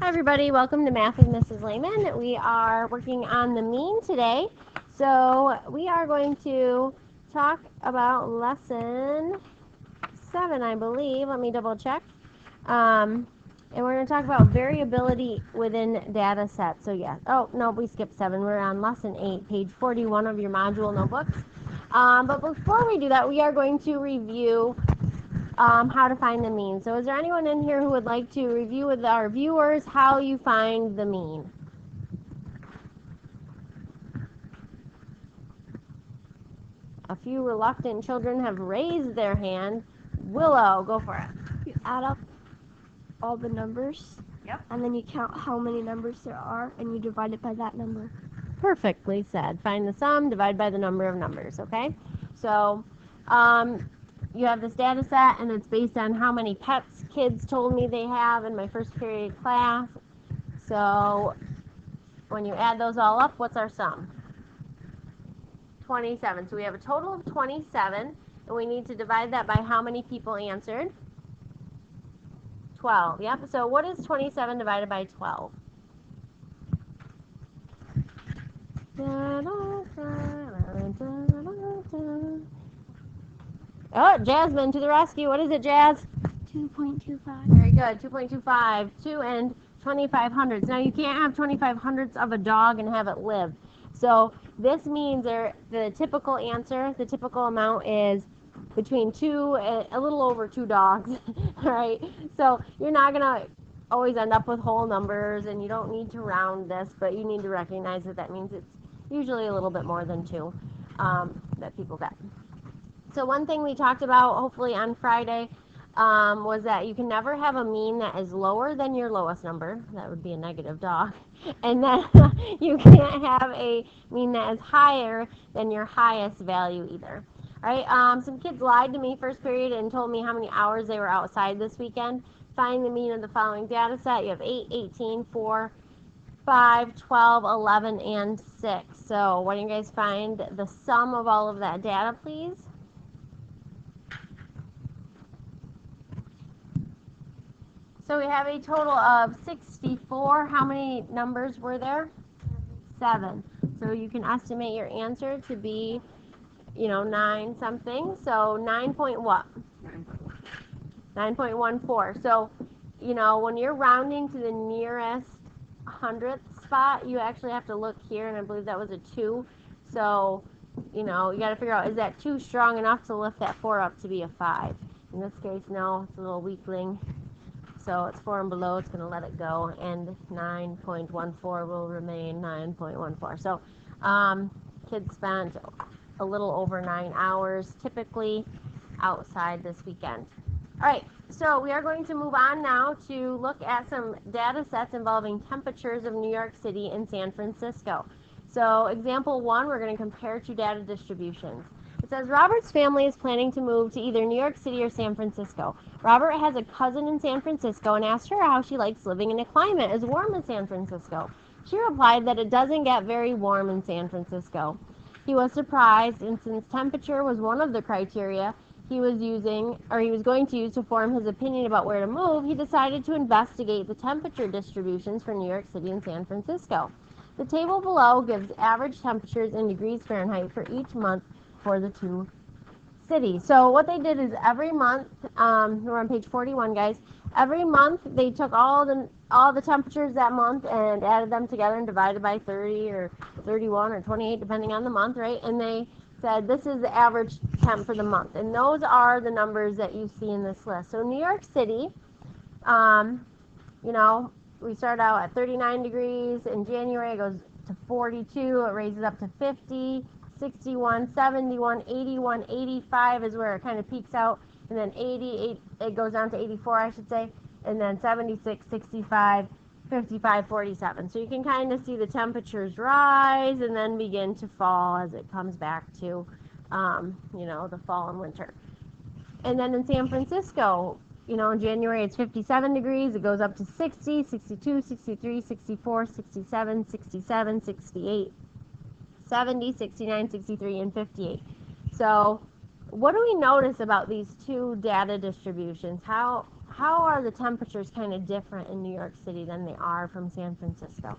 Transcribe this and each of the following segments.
Hi everybody, welcome to Math with Mrs. Lehman. We are working on the mean today. So we are going to talk about lesson 7, I believe. Let me double check. And we're going to talk about variability within data sets. So yeah, oh no, we skipped 7. We're on lesson 8, page 41 of your module notebooks. But before we do that, we are going to review how to find the mean. So is there anyone in here who would like to review with our viewers how you find the mean? A few reluctant children have raised their hand. Willow, go for it. You add up all the numbers. Yep. And then you count how many numbers there are, and you divide it by that number. Perfectly said. Find the sum, divide by the number of numbers, okay? So, you have this data set, and it's based on how many pets kids told me they have in my first period class. So, when you add those all up, what's our sum? 27. So we have a total of 27, and we need to divide that by how many people answered? 12. Yep. So what is 27 divided by 12? Oh, Jasmine to the rescue. What is it, Jazz? 2.25. Very good. 2.25. 2 and 25 hundredths. Now you can't have 25 hundredths of a dog and have it live. So this means the typical answer, the typical amount is between 2 and a little over 2 dogs. All right. So you're not gonna always end up with whole numbers, and you don't need to round this, but you need to recognize that means it's usually a little bit more than 2 that people get. So one thing we talked about, hopefully on Friday, was that you can never have a mean that is lower than your lowest number. That would be a negative dog. And then you can't have a mean that is higher than your highest value either. All right, some kids lied to me first period and told me how many hours they were outside this weekend. Find the mean of the following data set. You have 8, 18, 4, 5, 12, 11, and 6. So why don't you guys find the sum of all of that data, please? So we have a total of 64. How many numbers were there? 7. So you can estimate your answer to be, 9 something. So 9 point what? 9.14. So, when you're rounding to the nearest hundredth spot, you actually have to look here, and I believe that was a 2. So, you got to figure out, is that 2 strong enough to lift that 4 up to be a 5? In this case, no, it's a little weakling. So it's 4 and below, it's going to let it go, and 9.14 will remain 9.14. So kids spent a little over 9 hours typically outside this weekend. All right, so we are going to move on now to look at some data sets involving temperatures of New York City and San Francisco. So example 1, we're going to compare 2 data distributions. It says Robert's family is planning to move to either New York City or San Francisco. Robert has a cousin in San Francisco and asked her how she likes living in a climate as warm as San Francisco. She replied that it doesn't get very warm in San Francisco. He was surprised, and since temperature was one of the criteria he was going to use to form his opinion about where to move, he decided to investigate the temperature distributions for New York City and San Francisco. The table below gives average temperatures in degrees Fahrenheit for each month for the 2 cities. So what they did is every month, we're on page 41, guys. Every month they took all the temperatures that month and added them together and divided by 30 or 31 or 28, depending on the month, right? And they said this is the average temp for the month, and those are the numbers that you see in this list. So New York City, we start out at 39 degrees in January. It goes to 42. It raises up to 50. 61, 71, 81, 85 is where it kind of peaks out, and then 88, it goes down to 84, I should say, and then 76, 65, 55, 47. So you can kind of see the temperatures rise and then begin to fall as it comes back to, the fall and winter. And then in San Francisco, in January it's 57 degrees, it goes up to 60, 62, 63, 64, 67, 67, 68. 70, 69, 63, and 58. So what do we notice about these 2 data distributions? How how are the temperatures kind of different in New York City than they are from San Francisco?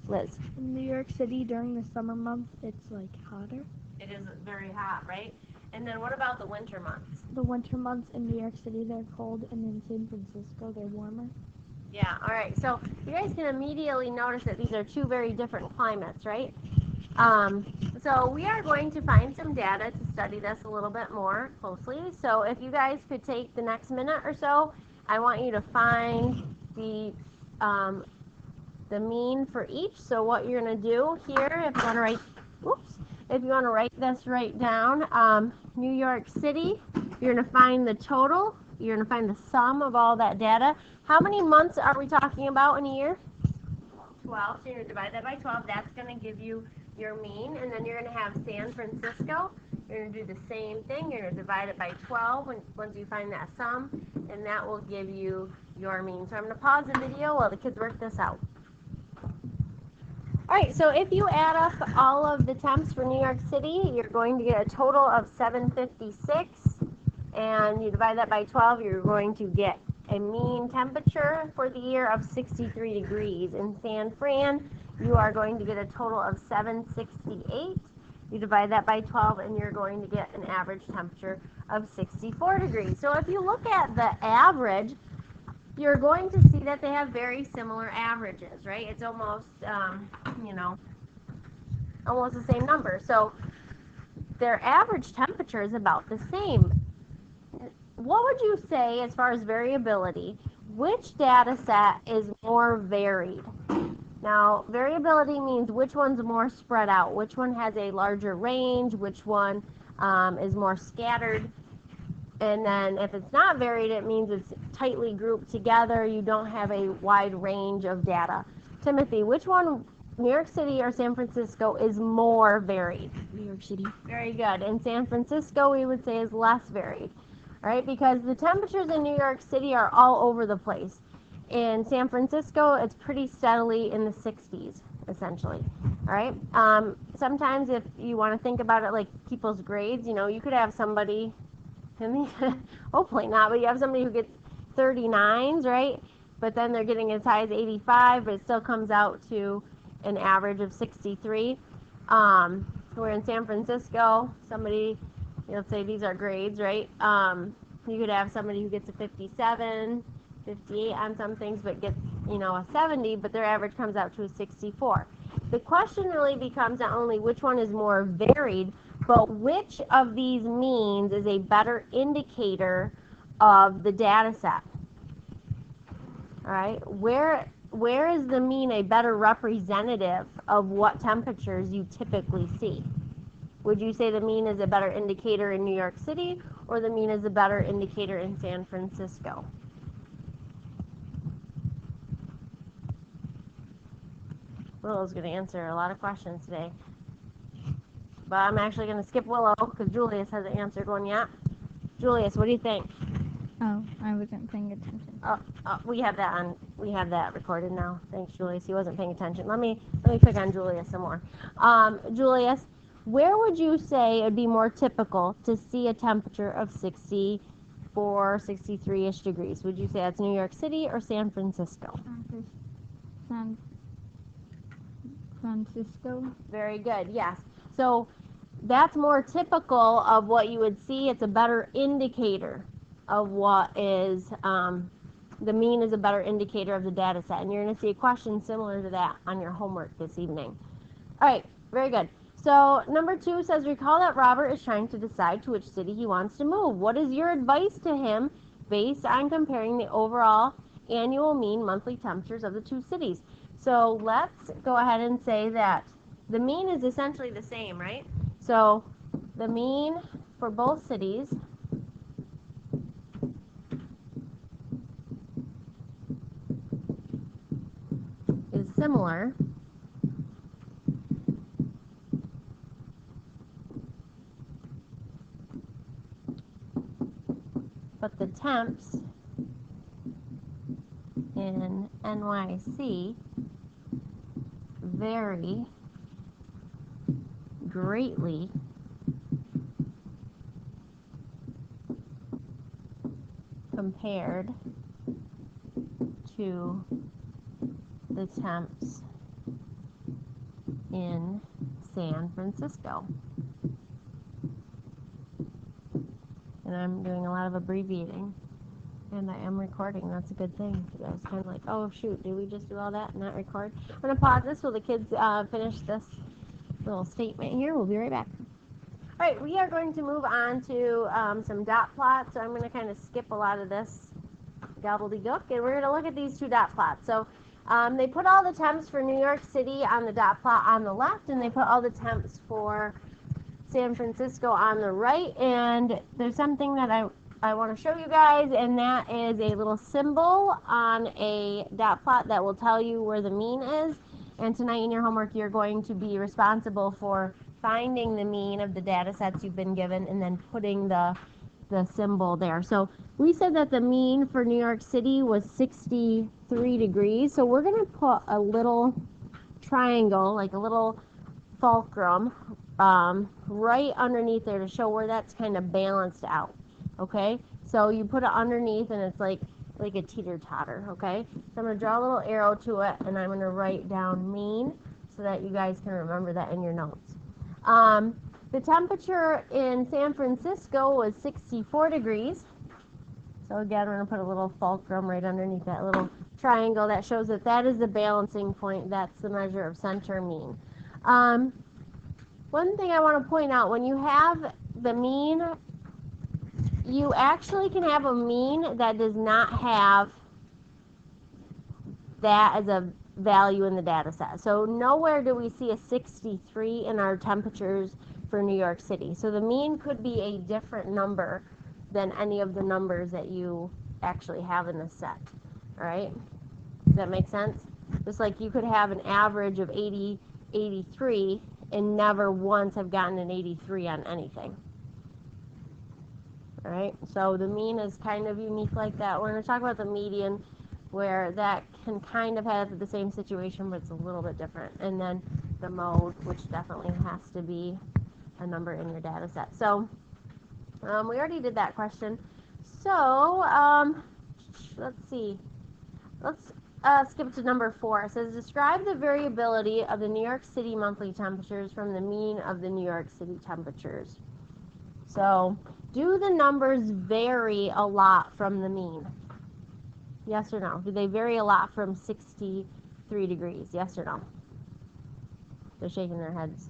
Liz? In New York City during the summer months, it's like hotter. It is very hot, right? And then what about the winter months? The winter months in New York City, they're cold, and in San Francisco, they're warmer. Yeah, all right. So you guys can immediately notice that these are two very different climates, right? So we are going to find some data to study this a little bit more closely. So if you guys could take the next minute or so, I want you to find the mean for each. So what you're going to do here, if you want to write, if you want to write this right down, New York City, you're going to find the total. You're going to find the sum of all that data. How many months are we talking about in a year? 12. So you're going to divide that by 12. That's going to give you your mean. And then you're going to have San Francisco. You're going to do the same thing. You're going to divide it by 12 once you find that sum. And that will give you your mean. So I'm going to pause the video while the kids work this out. All right, so if you add up all of the temps for New York City, you're going to get a total of 756. And you divide that by 12, you're going to get a mean temperature for the year of 63 degrees. In San Fran, you are going to get a total of 768. You divide that by 12, and you're going to get an average temperature of 64 degrees. So if you look at the average, you're going to see that they have very similar averages, right? It's almost, almost the same number. So their average temperature is about the same. What would you say, as far as variability, which data set is more varied? Now, variability means which one's more spread out, which one has a larger range, which one is more scattered. And then if it's not varied, it means it's tightly grouped together. You don't have a wide range of data. Timothy, which one, New York City or San Francisco, is more varied? New York City. Very good. In San Francisco, we would say is less varied, right? Because the temperatures in New York City are all over the place. In San Francisco, it's pretty steadily in the 60s, essentially. All right. Sometimes, if you want to think about it like people's grades, you could have somebody, hopefully not, but you have somebody who gets 39s, right? But then they're getting as high as 85, but it still comes out to an average of 63. Where in San Francisco, somebody, let's say these are grades, right? You could have somebody who gets a 57, 58 on some things, but gets, a 70, but their average comes out to a 64. The question really becomes not only which one is more varied, but which of these means is a better indicator of the data set. All right, where is the mean a better representative of what temperatures you typically see? Would you say the mean is a better indicator in New York City, or the mean is a better indicator in San Francisco? Willow's going to answer a lot of questions today. But I'm actually going to skip Willow because Julius hasn't answered one yet. Julius, what do you think? Oh, I wasn't paying attention. We have that recorded now. Thanks, Julius. He wasn't paying attention. Let me pick on Julius some more. Julius, where would you say it would be more typical to see a temperature of 64, 63-ish degrees? Would you say that's New York City or San Francisco? San Francisco. Very good, yes. So that's more typical of what you would see. It's a better indicator of what is, the mean is a better indicator of the data set. And you're going to see a question similar to that on your homework this evening. All right, very good. So number 2 says, recall that Robert is trying to decide to which city he wants to move. What is your advice to him based on comparing the overall annual mean monthly temperatures of the two cities? So let's go ahead and say that the mean is essentially the same, right? So the mean for both cities is similar. But the temps in NYC vary greatly compared to the temps in San Francisco. And I'm doing a lot of abbreviating. And I am recording. That's a good thing. I was kind of like, oh, shoot, did we just do all that and not record? I'm going to pause this while the kids finish this little statement here. We'll be right back. All right, we are going to move on to some dot plots. So I'm going to kind of skip a lot of this gobbledygook, and we're going to look at these two dot plots. So they put all the temps for New York City on the dot plot on the left, and they put all the temps for San Francisco on the right. And there's something that I want to show you guys, and that is a little symbol on a dot plot that will tell you where the mean is. And tonight in your homework, you're going to be responsible for finding the mean of the data sets you've been given and then putting the symbol there. So we said that the mean for New York City was 63 degrees. So we're going to put a little triangle, like a little fulcrum, right underneath there to show where that's kind of balanced out. Okay, so you put it underneath and it's like a teeter-totter. Okay, so I'm going to draw a little arrow to it, and I'm going to write down mean so that you guys can remember that in your notes. The temperature in San Francisco was 64 degrees. So again, we're going to put a little fulcrum right underneath that little triangle that shows that that is the balancing point. That's the measure of center mean. One thing I want to point out, when you have the mean, you actually can have a mean that does not have that as a value in the data set. So nowhere do we see a 63 in our temperatures for New York City. So the mean could be a different number than any of the numbers that you actually have in the set. All right? Does that make sense? Just like you could have an average of 80, 83 and never once have gotten an 83 on anything. All right? So the mean is kind of unique like that. We're going to talk about the median, where that can kind of have the same situation, but it's a little bit different. And then the mode, which definitely has to be a number in your data set. So we already did that question. So let's see. Let's skip to number 4. It says, describe the variability of the New York City monthly temperatures from the mean of the New York City temperatures. So do the numbers vary a lot from the mean? Yes or no? Do they vary a lot from 63 degrees? Yes or no? They're shaking their heads.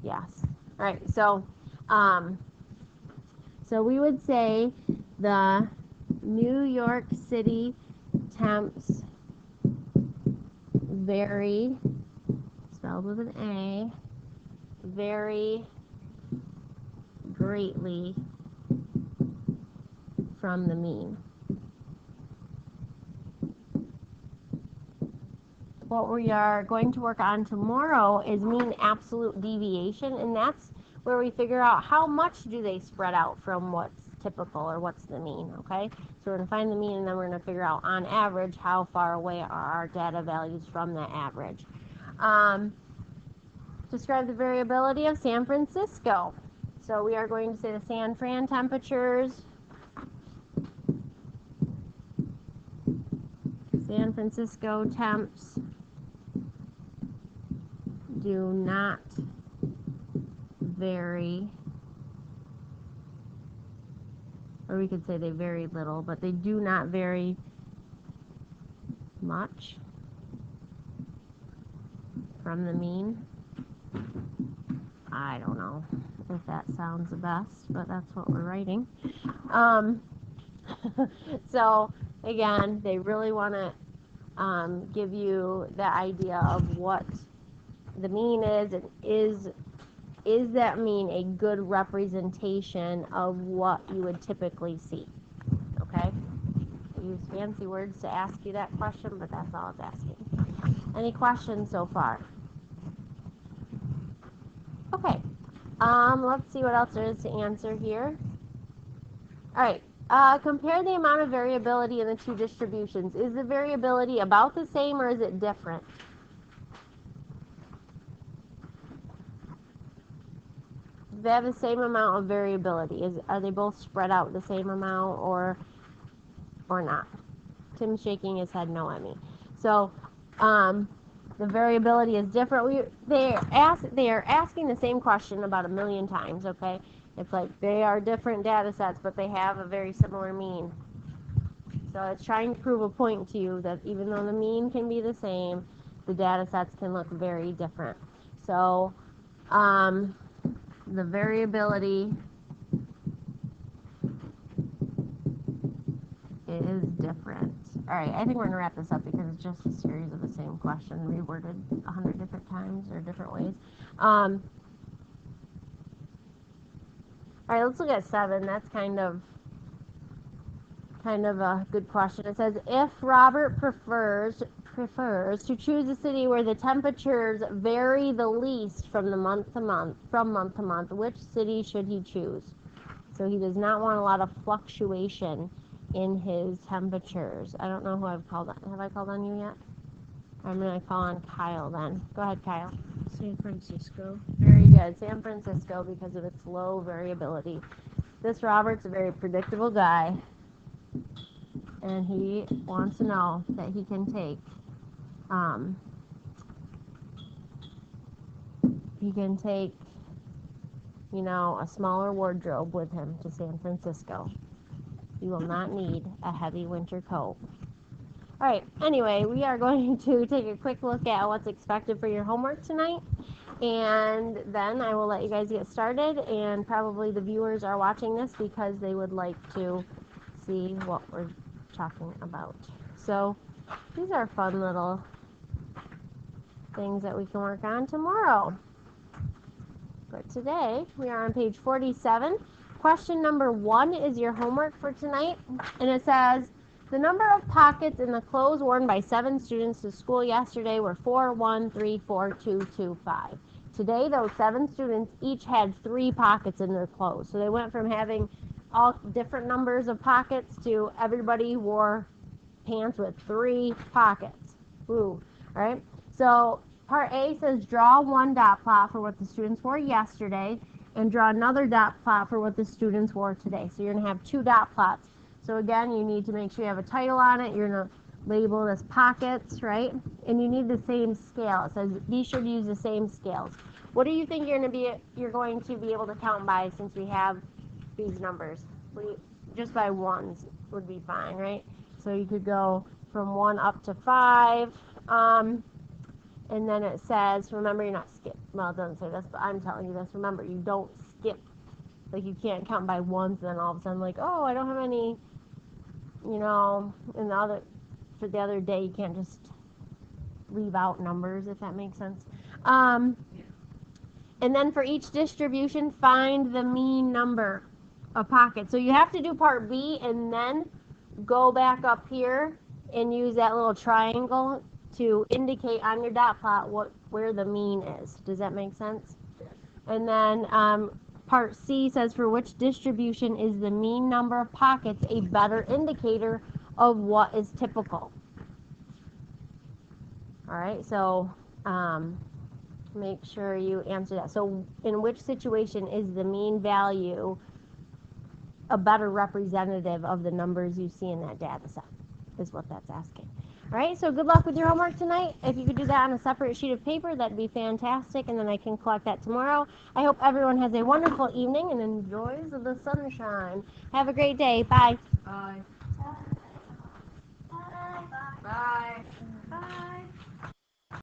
Yes. All right. So, so we would say the New York City temps vary, spelled with an A, vary greatly from the mean. What we are going to work on tomorrow is mean absolute deviation, and that's where we figure out how much do they spread out from what's typical or what's the mean, okay? So we're going to find the mean, and then we're going to figure out on average how far away are our data values from that average. Describe the variability of San Francisco. So we are going to say the San Fran temperatures. San Francisco temps do not vary, or we could say they vary little, but they do not vary much from the mean. I don't know if that sounds the best, but that's what we're writing. So again, they really want to give you the idea of what the mean is, and is that mean a good representation of what you would typically see? Okay? I use fancy words to ask you that question, but that's all it's asking. Any questions so far? Okay. Let's see what else there is to answer here. All right. Compare the amount of variability in the two distributions. Is the variability about the same, or is it different? Do they have the same amount of variability? Are they both spread out the same amount, or or not? Tim's shaking his head no at me. So, the variability is different. They are asking the same question about 1,000,000 times. Okay, it's like they are different data sets, but they have a very similar mean. So it's trying to prove a point to you that even though the mean can be the same, the data sets can look very different. So, the variability is different. All right, I think we're gonna wrap this up because it's just a series of the same question reworded 100 different times or different ways. All right, let's look at 7. That's kind of a good question. It says, if Robert prefers to choose a city where the temperatures vary the least from month to month, which city should he choose? So he does not want a lot of fluctuation in his temperatures. I don't know who I've called on. Have I called on you yet? I'm going to call on Kyle then. Go ahead, Kyle. San Francisco. Very good. San Francisco because of its low variability. This Robert's a very predictable guy. And he wants to know that he can take a smaller wardrobe with him to San Francisco. You will not need a heavy winter coat. All right, anyway, we are going to take a quick look at what's expected for your homework tonight. And then I will let you guys get started. And probably the viewers are watching this because they would like to see what we're talking about. So these are fun little things that we can work on tomorrow. But today we are on page 47. Question number 1 is your homework for tonight. And it says, the number of pockets in the clothes worn by 7 students to school yesterday were 4, 1, 3, 4, 2, 2, 5. Today, those 7 students each had 3 pockets in their clothes. So they went from having all different numbers of pockets to everybody wore pants with 3 pockets. Ooh, all right? So part A says draw one dot plot for what the students wore yesterday and draw another dot plot for what the students wore today. So you're going to have 2 dot plots. So again, you need to make sure you have a title on it. You're going to label this pockets, right? And you need the same scale. It says be sure to use the same scales. What do you think you're going to be able to count by since we have these numbers? Just by ones would be fine, right? So you could go from 1 up to 5. And then it says, remember, you're not skip. Well, it doesn't say this, but I'm telling you this. Remember, you don't skip. Like, you can't count by ones, and then all of a sudden, like, oh, I don't have any, for the other day, you can't just leave out numbers, if that makes sense. And then for each distribution, find the mean number of pockets. So you have to do part B and then go back up here and use that little triangle to indicate on your dot plot where the mean is. Does that make sense? And then part C says for which distribution is the mean number of pockets a better indicator of what is typical. All right, so make sure you answer that. So in which situation is the mean value a better representative of the numbers you see in that data set, is what that's asking. All right, so good luck with your homework tonight. If you could do that on a separate sheet of paper, that'd be fantastic, and then I can collect that tomorrow. I hope everyone has a wonderful evening and enjoys the sunshine. Have a great day. Bye. Bye. Bye.